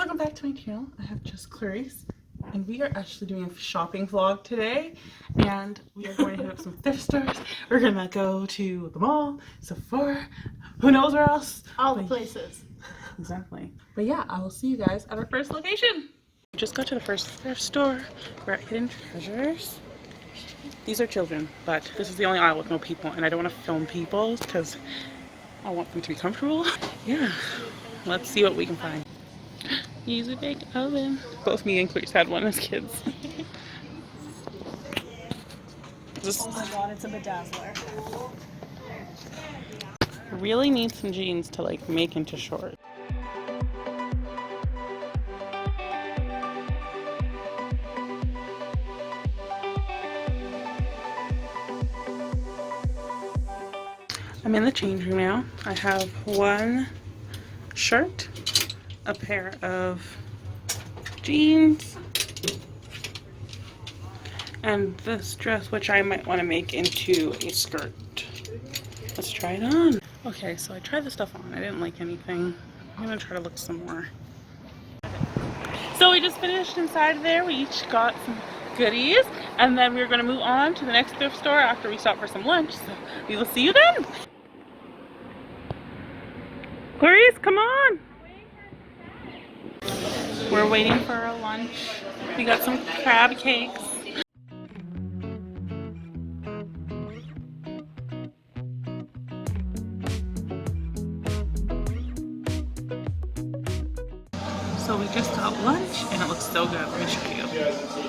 welcome back to my channel. I have Just Clarisse, and we are actually doing a shopping vlog today, and we are going to hit up some thrift stores. We're gonna go to the mall, Sephora, who knows where else. All the places. Exactly. But yeah, I will see you guys at our first location. We just got to the first thrift store. We're at Hidden Treasures. These are children, but this is the only aisle with no people, and I don't want to film people because I want them to be comfortable. Yeah, let's see what we can find. Use a big oven. Both me and Clarisse had one as kids. Oh my god, it's a bedazzler. Really need some jeans to like make into shorts. I'm in the change room now. I have one shirt, a pair of jeans, and this dress, which I might want to make into a skirt. Let's try it on. Okay, so I tried the stuff on. I didn't like anything. I'm gonna try to look some more. So we just finished inside there. We each got some goodies, and then we're gonna move on to the next thrift store after we stop for some lunch. So we will see you then. Clarisse, come on! We're waiting for our lunch. We got some crab cakes. So we just got lunch and it looks so good. Let me show you.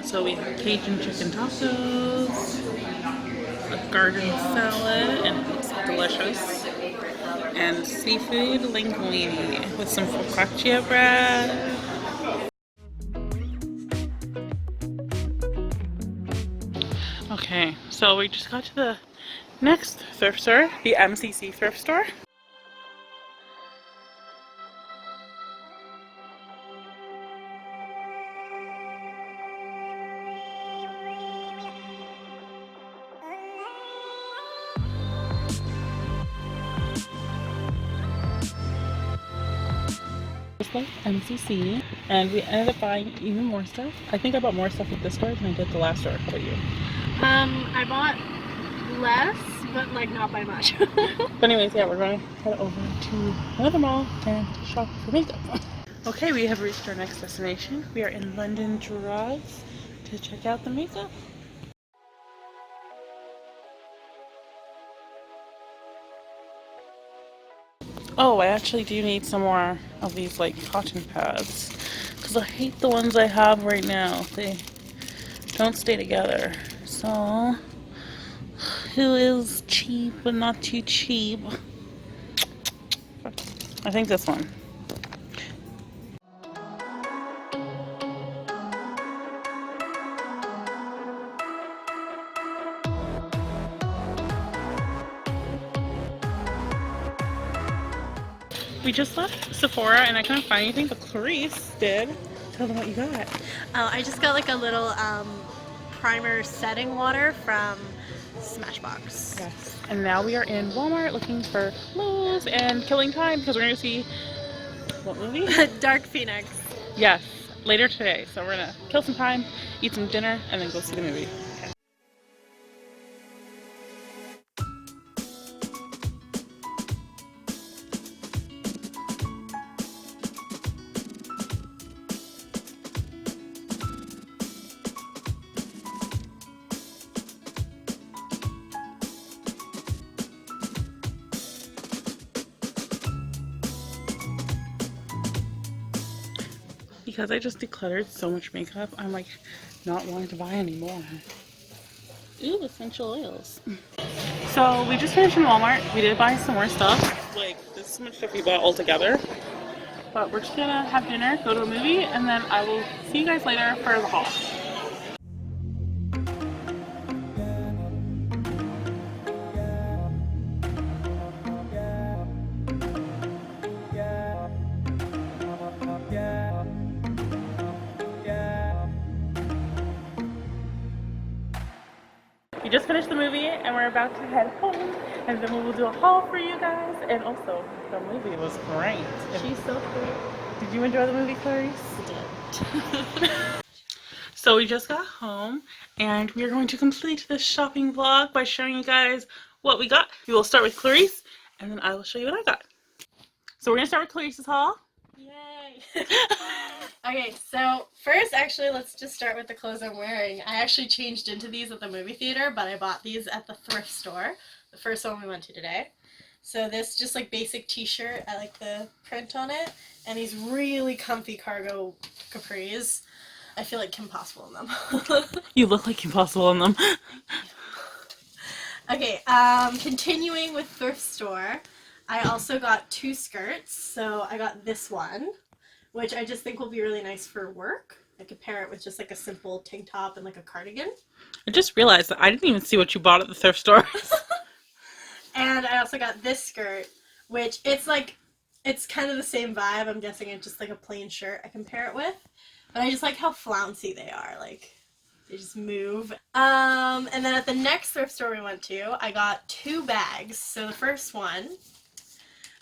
So we have Cajun chicken tacos, a garden salad, and it looks delicious, and seafood linguine with some focaccia bread. Okay, so we just got to the next thrift store, the MCC thrift store. Just like MCC, and we ended up buying even more stuff. I think I bought more stuff at this store than I did the last store. How about you? I bought less, but like not by much. But anyways, yeah, we're going to head over to another mall and shop for makeup. Okay, we have reached our next destination. We are in London Drugs to check out the makeup. Oh, I actually do need some more of these like cotton pads because I hate the ones I have right now. They don't stay together. So, who is cheap but not too cheap? I think this one. We just left Sephora and I couldn't find anything, but Clarisse did. Tell them what you got. Oh, I just got like a little primer setting water from Smashbox. Yes. And now we are in Walmart looking for clothes and killing time because we're going to see what movie? Dark Phoenix. Yes, later today. So we're going to kill some time, eat some dinner, and then go see the movie. Because I just decluttered so much makeup, I'm like not wanting to buy anymore. Ooh, essential oils. So we just finished in Walmart. We did buy some more stuff. Like, this is so much stuff we bought all together. But we're just gonna have dinner, go to a movie, and then I will see you guys later for the haul. we just finished the movie and we're about to head home, and then we will do a haul for you guys. And also, the movie was great. She's so cool. Did you enjoy the movie, Clarice? I did. So we just got home and we are going to complete this shopping vlog by showing you guys what we got. We will start with Clarice and then I will show you what I got. So we're going to start with Clarice's haul. Yay! Okay, so first, actually, let's just start with the clothes I'm wearing. I actually changed into these at the movie theater, but I bought these at the thrift store, the first one we went to today. So this just like basic t-shirt, I like the print on it, and these really comfy cargo capris. I feel like Kim Possible in them. You look like Kim Possible in them. Okay, continuing with thrift store, I also got 2 skirts. So I got this one, which I just think will be really nice for work. I could pair it with just like a simple tank top and like a cardigan. I just realized that I didn't even see what you bought at the thrift store. And I also got this skirt, which it's kind of the same vibe. I'm guessing it's just like a plain shirt I can pair it with. But I just like how flouncy they are. Like, they just move. And then at the next thrift store we went to, I got 2 bags. So the first one,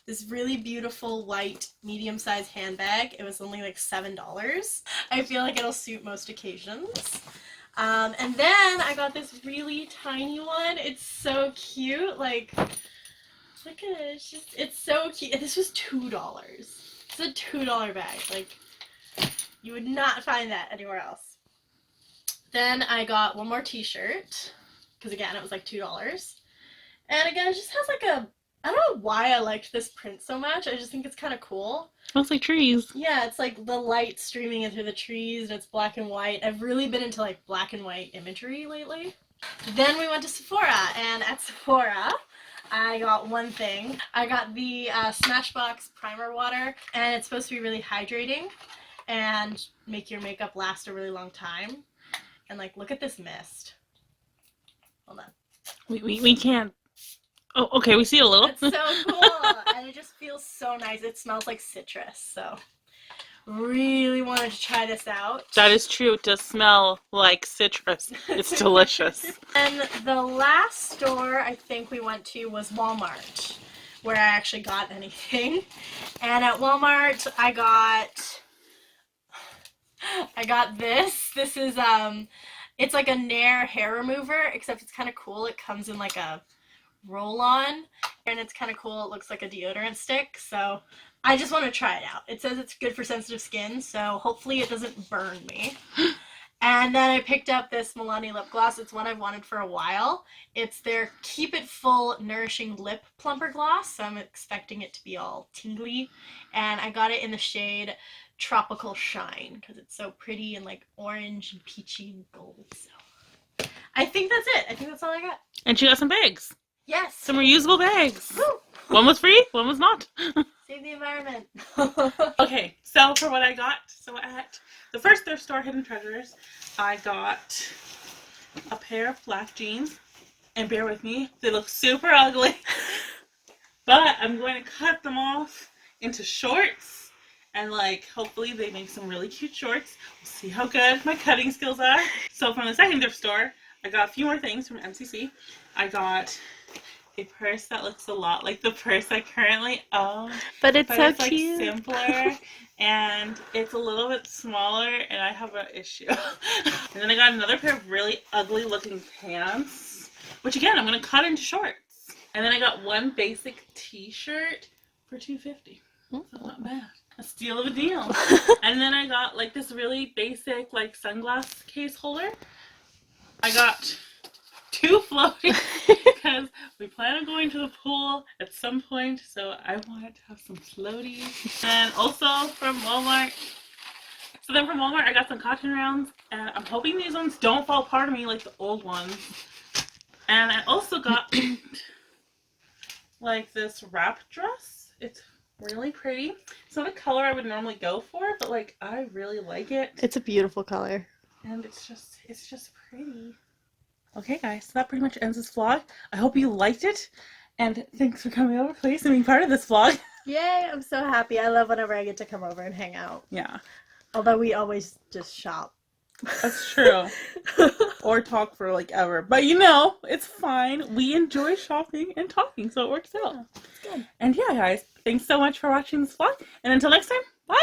this really beautiful white medium-sized handbag. It was only like $7. I feel like it'll suit most occasions. And then I got this really tiny one. It's so cute. Like, look at it. It's so cute. This was $2. It's a $2 bag. Like, you would not find that anywhere else. Then I got one more t-shirt, because again, it was like $2. And again, it just has like I don't know why I liked this print so much. I just think it's kind of cool. Smells like trees. Yeah, it's like the light streaming into the trees, and it's black and white. I've really been into like black and white imagery lately. Then we went to Sephora, and at Sephora, I got one thing. I got the Smashbox Primer Water, and it's supposed to be really hydrating and make your makeup last a really long time. And like, look at this mist. Hold on. We can't. Oh, okay, we see it a little. It's so cool, and it just feels so nice. It smells like citrus, so really wanted to try this out. That is true. It does smell like citrus. It's delicious. And the last store I think we went to was Walmart, where I actually got anything. And at Walmart, I got this. This is it's like a Nair hair remover, except it's kind of cool. It comes in like a roll-on, and it's kind of cool. It looks like a deodorant stick, so I just want to try it out. It says it's good for sensitive skin, so hopefully it doesn't burn me. And then I picked up this Milani lip gloss. It's one I've wanted for a while. It's their Keep It Full Nourishing Lip Plumper Gloss, so I'm expecting it to be all tingly. And I got it in the shade Tropical Shine, because it's so pretty and like orange and peachy and gold. So I think that's it. I think that's all I got. And she got some bags. Yes. Some reusable bags. Woo. One was free, one was not. Save the environment. Okay, so for what I got, so at the first thrift store, Hidden Treasures, I got a pair of black jeans. And bear with me, they look super ugly. But I'm going to cut them off into shorts. And like, hopefully they make some really cute shorts. We'll see how good my cutting skills are. So from the second thrift store, I got a few more things from MCC. I got a purse that looks a lot like the purse I currently own. But it's so like cute. Simpler and it's a little bit smaller and I have an issue. And then I got another pair of really ugly looking pants, which again, I'm going to cut into shorts. And then I got one basic t-shirt for $2.50. So not bad. A steal of a deal. And then I got like this really basic like sunglass case holder. I got 2 floaties because we plan on going to the pool at some point, so I wanted to have some floaties. And also from Walmart. So then from Walmart I got some cotton rounds, and I'm hoping these ones don't fall apart on me like the old ones. And I also got like this wrap dress. It's really pretty. It's not a color I would normally go for, but like I really like it. It's a beautiful color. And it's just pretty. Okay guys, so that pretty much ends this vlog. I hope you liked it, and thanks for coming over, please, and being part of this vlog. Yay, I'm so happy. I love whenever I get to come over and hang out. Yeah. Although we always just shop That's true. Or talk for like ever. But you know, it's fine. We enjoy shopping and talking, so it works out. Yeah, it's good. And yeah, guys, thanks so much for watching this vlog. And until next time, bye!